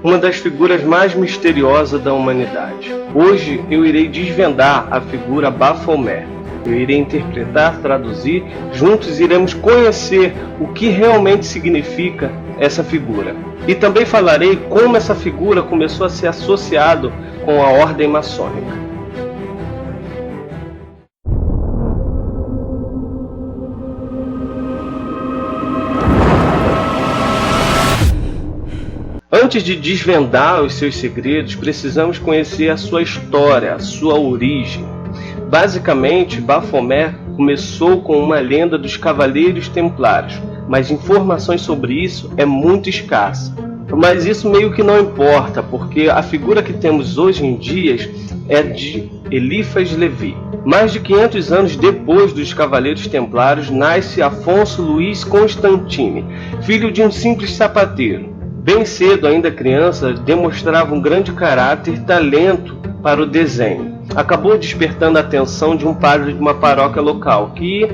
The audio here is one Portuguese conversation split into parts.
uma das figuras mais misteriosas da humanidade. Hoje eu irei desvendar a figura Baphomet. Eu irei interpretar, traduzir, juntos iremos conhecer o que realmente significa essa figura. E também falarei como essa figura começou a ser associada com a ordem maçônica. Antes de desvendar os seus segredos, precisamos conhecer a sua história, a sua origem. Basicamente, Baphomet começou com uma lenda dos Cavaleiros Templários, mas informações sobre isso é muito escassa. Mas isso meio que não importa, porque a figura que temos hoje em dia é de Eliphas Levi. Mais de 500 anos depois dos Cavaleiros Templários, nasce Afonso Luiz Constantine, filho de um simples sapateiro. Bem cedo, ainda criança, demonstrava um grande caráter e talento para o desenho. Acabou despertando a atenção de um padre de uma paróquia local, que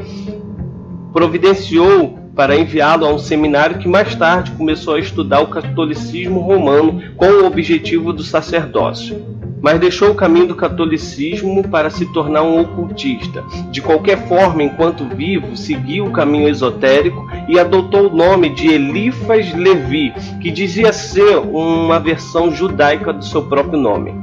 providenciou para enviá-lo a um seminário que mais tarde começou a estudar o catolicismo romano com o objetivo do sacerdócio. Mas deixou o caminho do catolicismo para se tornar um ocultista. De qualquer forma, enquanto vivo, seguiu o caminho esotérico e adotou o nome de Eliphas Levi, que dizia ser uma versão judaica do seu próprio nome.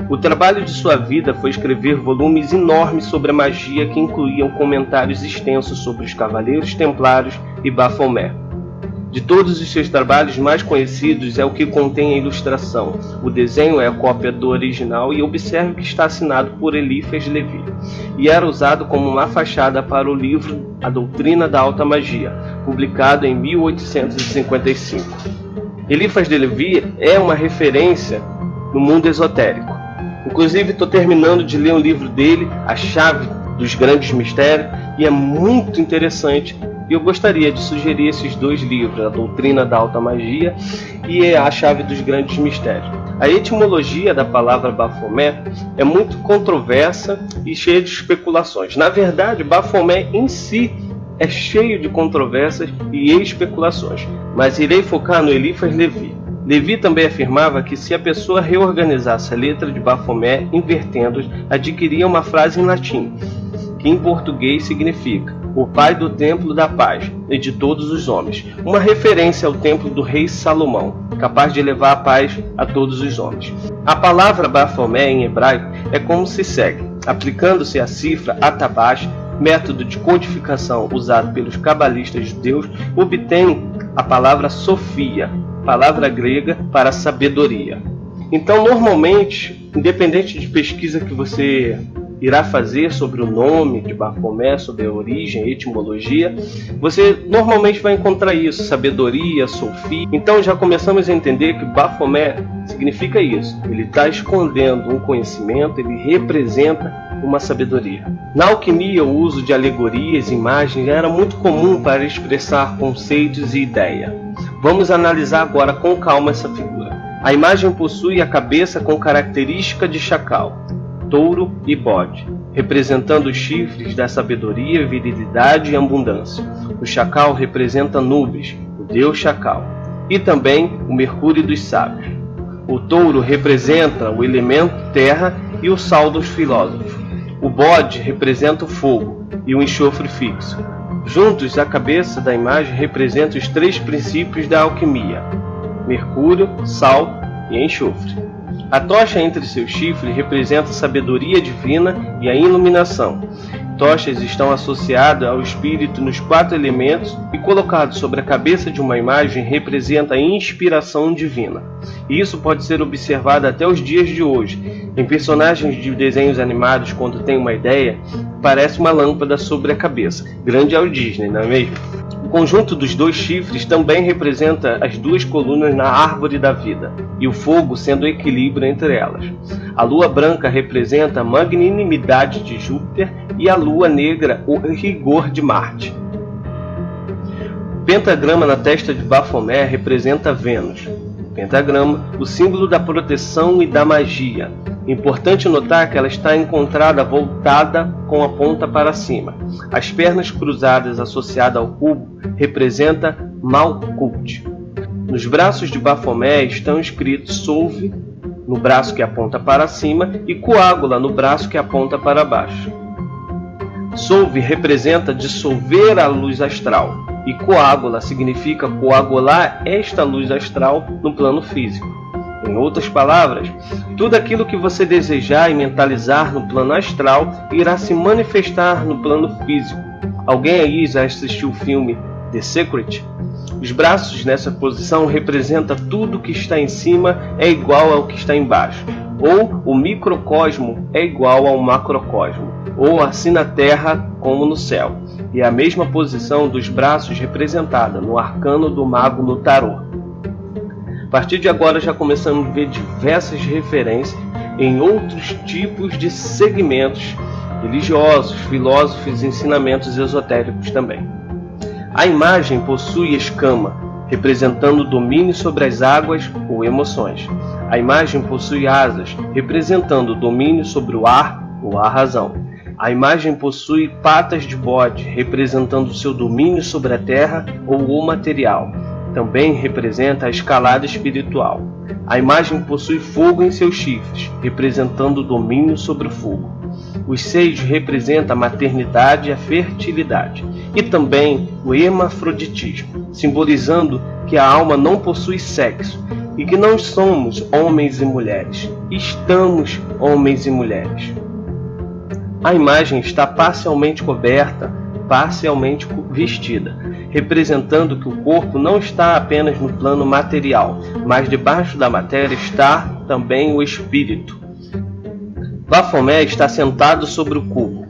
O trabalho de sua vida foi escrever volumes enormes sobre a magia que incluíam comentários extensos sobre os Cavaleiros Templários e Baphomet. De todos os seus trabalhos mais conhecidos é o que contém a ilustração. O desenho é a cópia do original e observe que está assinado por Eliphas Levi, e era usado como uma fachada para o livro A Doutrina da Alta Magia, publicado em 1855. Eliphas de Levi é uma referência no mundo esotérico. Inclusive, estou terminando de ler um livro dele, A Chave dos Grandes Mistérios, e é muito interessante. E eu gostaria de sugerir esses dois livros, A Doutrina da Alta Magia e A Chave dos Grandes Mistérios. A etimologia da palavra Baphomet é muito controversa e cheia de especulações. Na verdade, Baphomet em si é cheio de controvérsias e especulações, mas irei focar no Eliphas Levi. Levi também afirmava que se a pessoa reorganizasse a letra de Baphomet invertendo-os, adquiria uma frase em latim, que em português significa o pai do templo da paz e de todos os homens, uma referência ao templo do rei Salomão, capaz de levar a paz a todos os homens. A palavra Baphomet em hebraico é como se segue, aplicando-se a cifra Atabash, método de codificação usado pelos cabalistas judeus, obtém a palavra Sofia, palavra grega para sabedoria. Então, normalmente, independente de pesquisa que você irá fazer sobre o nome de Baphomet, sobre a origem, a etimologia, você normalmente vai encontrar isso, sabedoria, Sofia. Então já começamos a entender que Baphomet significa isso. Ele está escondendo um conhecimento, ele representa uma sabedoria. Na alquimia, o uso de alegorias e imagens era muito comum para expressar conceitos e ideias. Vamos analisar agora com calma essa figura. A imagem possui a cabeça com característica de chacal, touro e bode, representando os chifres da sabedoria, virilidade e abundância. O chacal representa Nubis, o deus chacal, e também o Mercúrio dos sábios. O touro representa o elemento terra e o sal dos filósofos. O bode representa o fogo e o enxofre fixo. Juntos, a cabeça da imagem representa os três princípios da alquimia: mercúrio, sal e enxofre. A tocha entre seus chifres representa a sabedoria divina e a iluminação. Tochas estão associadas ao espírito nos quatro elementos e colocado sobre a cabeça de uma imagem representa a inspiração divina. E isso pode ser observado até os dias de hoje. Em personagens de desenhos animados, quando tem uma ideia, parece uma lâmpada sobre a cabeça. Grande é o Disney, não é mesmo? O conjunto dos dois chifres também representa as duas colunas na árvore da vida, e o fogo sendo o equilíbrio entre elas. A lua branca representa a magnanimidade de Júpiter e a lua negra o rigor de Marte. O pentagrama na testa de Baphomet representa Vênus. O pentagrama, o símbolo da proteção e da magia. Importante notar que ela está encontrada voltada com a ponta para cima. As pernas cruzadas associadas ao cubo representa Malkuth. Nos braços de Bafomé estão escritos Solve, no braço que aponta para cima, e Coágula, no braço que aponta para baixo. Solve representa dissolver a luz astral, e Coágula significa coagular esta luz astral no plano físico. Em outras palavras, tudo aquilo que você desejar e mentalizar no plano astral irá se manifestar no plano físico. Alguém aí já assistiu o filme The Secret? Os braços nessa posição representam tudo que está em cima é igual ao que está embaixo, ou o microcosmo é igual ao macrocosmo, ou assim na Terra como no céu. E a mesma posição dos braços representada no arcano do mago no tarô. A partir de agora já começamos a ver diversas referências em outros tipos de segmentos religiosos, filósofos e ensinamentos esotéricos também. A imagem possui escama, representando o domínio sobre as águas ou emoções. A imagem possui asas, representando o domínio sobre o ar ou a razão. A imagem possui patas de bode, representando seu domínio sobre a terra ou o material. Também representa a escalada espiritual. A imagem possui fogo em seus chifres, representando o domínio sobre o fogo. Os seios representam a maternidade e a fertilidade, e também o hermafroditismo, simbolizando que a alma não possui sexo e que não somos homens e mulheres, estamos homens e mulheres. A imagem está parcialmente coberta, parcialmente vestida, representando que o corpo não está apenas no plano material, mas debaixo da matéria está também o espírito. Bafomé está sentado sobre o cubo.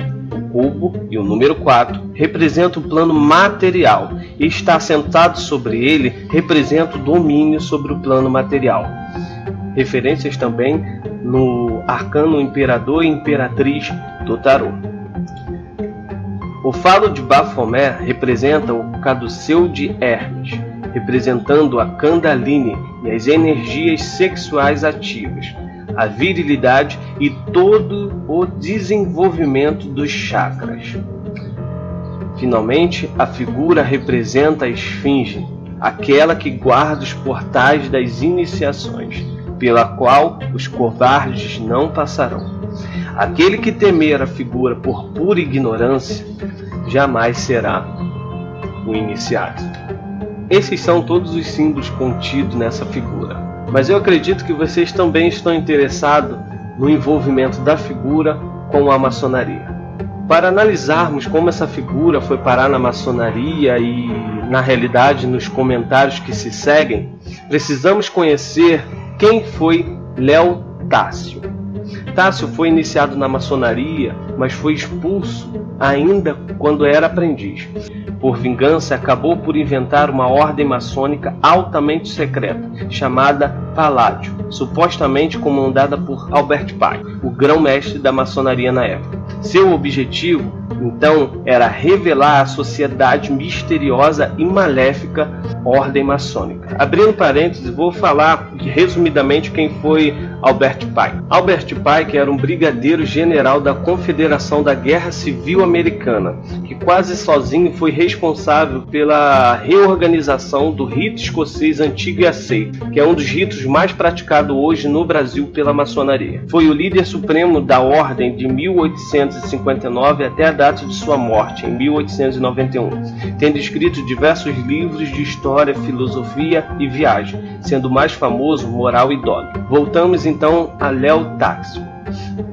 O cubo e o número 4 representam o plano material, e estar sentado sobre ele representa o domínio sobre o plano material. Referências também no arcano Imperador e Imperatriz do tarô. O falo de Bafomé representa o caduceu de Hermes, representando a Kundalini e as energias sexuais ativas, a virilidade e todo o desenvolvimento dos chakras. Finalmente, a figura representa a esfinge, aquela que guarda os portais das iniciações, pela qual os covardes não passarão. Aquele que temer a figura por pura ignorância, jamais será o iniciado. Esses são todos os símbolos contidos nessa figura. Mas eu acredito que vocês também estão interessados no envolvimento da figura com a maçonaria. Para analisarmos como essa figura foi parar na maçonaria e, na realidade, nos comentários que se seguem, precisamos conhecer quem foi Léo Tássio. Tássio foi iniciado na maçonaria, mas foi expulso ainda quando era aprendiz. Por vingança, acabou por inventar uma ordem maçônica altamente secreta, chamada Paládio, supostamente comandada por Albert Pike, o grão-mestre da maçonaria na época. Seu objetivo, então, era revelar a sociedade misteriosa e maléfica ordem maçônica. Abrindo parênteses, vou falar resumidamente quem foi Albert Pike. Albert Pike era um brigadeiro general da Confederação da Guerra Civil Americana, que quase sozinho foi responsável pela reorganização do rito escocês antigo e aceito, que é um dos ritos mais praticados hoje no Brasil pela maçonaria. Foi o líder supremo da ordem de 1859 até a data de sua morte, em 1891, tendo escrito diversos livros de história, filosofia e viagem, sendo o mais famoso Moral e Dogma. Voltamos então a Léo Tássio.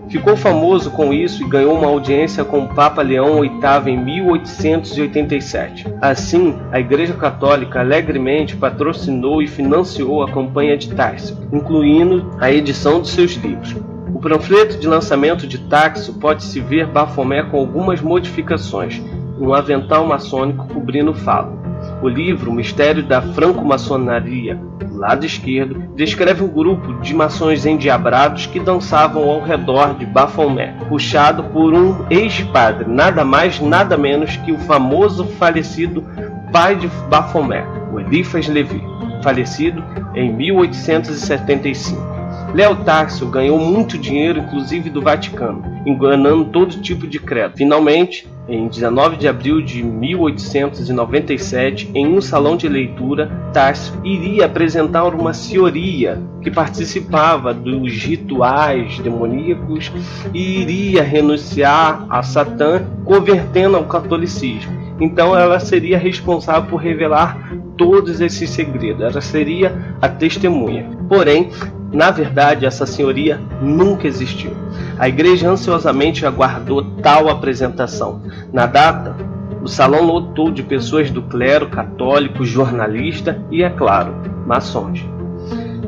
Ficou famoso com isso e ganhou uma audiência com o Papa Leão VIII em 1887. Assim, a Igreja Católica alegremente patrocinou e financiou a campanha de Tássio, incluindo a edição de seus livros. O panfleto de lançamento de Tássio pode-se ver Bafomé com algumas modificações, um avental maçônico cobrindo o falo. O livro O Mistério da Franco-Maçonaria, lado esquerdo, descreve um grupo de maçons endiabrados que dançavam ao redor de Bafomé, puxado por um ex-padre, nada mais nada menos que o famoso falecido pai de Bafomé, o Eliphas Levi, falecido em 1875. Léo Tássio ganhou muito dinheiro, inclusive do Vaticano, enganando todo tipo de credo. Finalmente, Em 19 de abril de 1897, em um salão de leitura, Tássio iria apresentar uma senhoria que participava dos rituais demoníacos e iria renunciar a Satã, convertendo ao catolicismo. Então ela seria responsável por revelar todos esses segredos, ela seria a testemunha. Porém, na verdade, essa senhoria nunca existiu. A igreja ansiosamente aguardou tal apresentação. Na data, o salão lotou de pessoas do clero católico, jornalista e, é claro, maçons.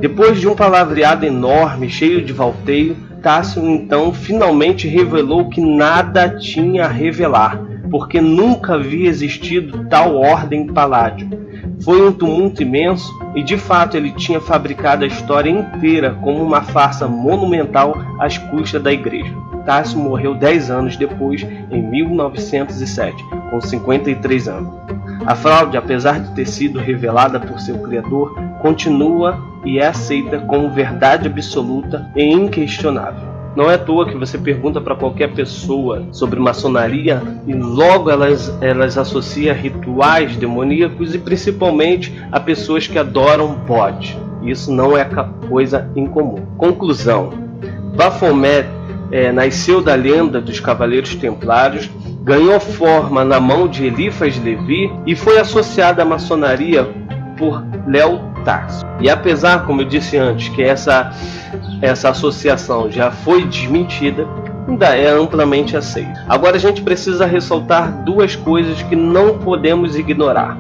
Depois de um palavreado enorme, cheio de valteio, Tássio então finalmente revelou que nada tinha a revelar, porque nunca havia existido tal ordem paládio. Foi um tumulto imenso e, de fato, ele tinha fabricado a história inteira como uma farsa monumental às custas da igreja. Tássio morreu 10 anos depois, em 1907, com 53 anos. A fraude, apesar de ter sido revelada por seu criador, continua e é aceita como verdade absoluta e inquestionável. Não é à toa que você pergunta para qualquer pessoa sobre maçonaria e logo elas associam rituais demoníacos e principalmente a pessoas que adoram bode. Isso não é coisa incomum. Conclusão: Baphomet nasceu da lenda dos Cavaleiros Templários, ganhou forma na mão de Eliphas Levi e foi associado à maçonaria por Léo Tássio. E apesar, como eu disse antes, que essa associação já foi desmentida, ainda é amplamente aceita. Agora a gente precisa ressaltar duas coisas que não podemos ignorar.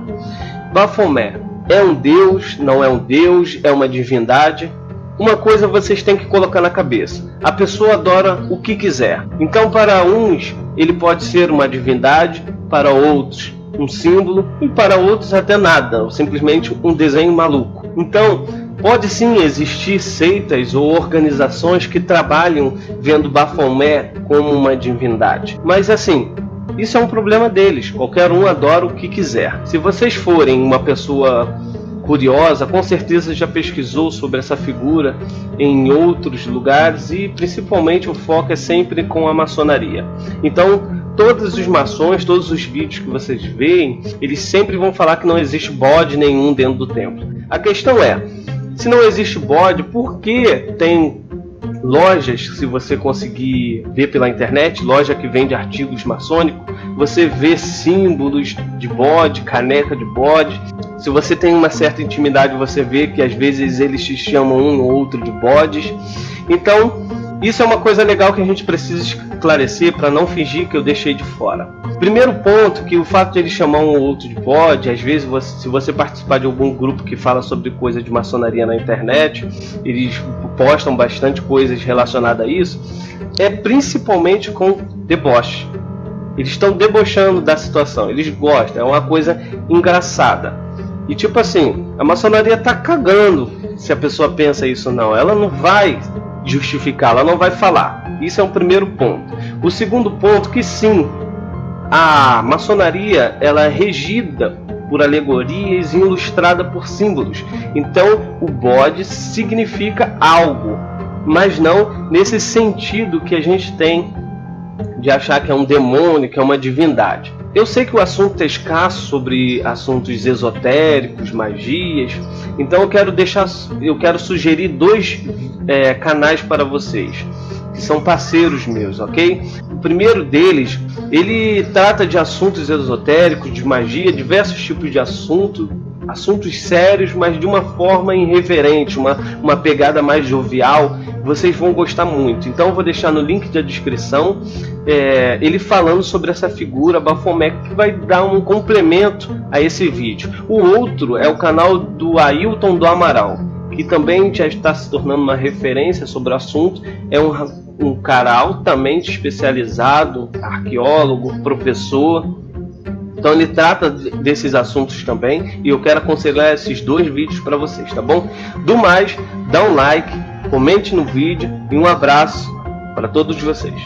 Baphomet é um deus, não é um deus, é uma divindade? Uma coisa vocês têm que colocar na cabeça: a pessoa adora o que quiser. Então, para uns ele pode ser uma divindade, para outros um símbolo e para outros até nada, ou simplesmente um desenho maluco. Então, pode sim existir seitas ou organizações que trabalham vendo Baphomet como uma divindade. Mas assim, isso é um problema deles, qualquer um adora o que quiser. Se vocês forem uma pessoa curiosa, com certeza já pesquisou sobre essa figura em outros lugares e principalmente o foco é sempre com a maçonaria. Então, todos os maçons, todos os vídeos que vocês veem, eles sempre vão falar que não existe bode nenhum dentro do templo. A questão é, se não existe bode, por que tem lojas, se você conseguir ver pela internet, loja que vende artigos maçônicos, você vê símbolos de bode, caneca de bode. Se você tem uma certa intimidade, você vê que às vezes eles te chamam um ou outro de bodes. Então, isso é uma coisa legal que a gente precisa esclarecer para não fingir que eu deixei de fora. Primeiro ponto, que o fato de ele chamar um ou outro de bode, às vezes se você participar de algum grupo que fala sobre coisa de maçonaria na internet, eles postam bastante coisas relacionadas a isso, é principalmente com deboche. Eles estão debochando da situação, eles gostam, é uma coisa engraçada. E tipo assim, a maçonaria tá cagando se a pessoa pensa isso ou não, ela não vai justificar, ela não vai falar. Isso é um primeiro ponto. O segundo ponto, que sim, a maçonaria ela é regida por alegorias e ilustrada por símbolos. Então o bode significa algo, mas não nesse sentido que a gente tem de achar que é um demônio, que é uma divindade. Eu sei que o assunto é escasso sobre assuntos esotéricos, magias, então eu quero sugerir dois canais para vocês, que são parceiros meus, ok? O primeiro deles, ele trata de assuntos esotéricos, de magia, diversos tipos de assuntos sérios, mas de uma forma irreverente, uma pegada mais jovial. Vocês vão gostar muito. Então eu vou deixar no link da descrição ele falando sobre essa figura Baphomet, que vai dar um complemento a esse vídeo. O outro é o canal do Ailton do Amaral, que também já está se tornando uma referência sobre o assunto. É um cara altamente especializado, arqueólogo, professor. Então ele trata desses assuntos também, e eu quero aconselhar esses dois vídeos para vocês, tá bom? Do mais, dá um like, comente no vídeo e um abraço para todos vocês.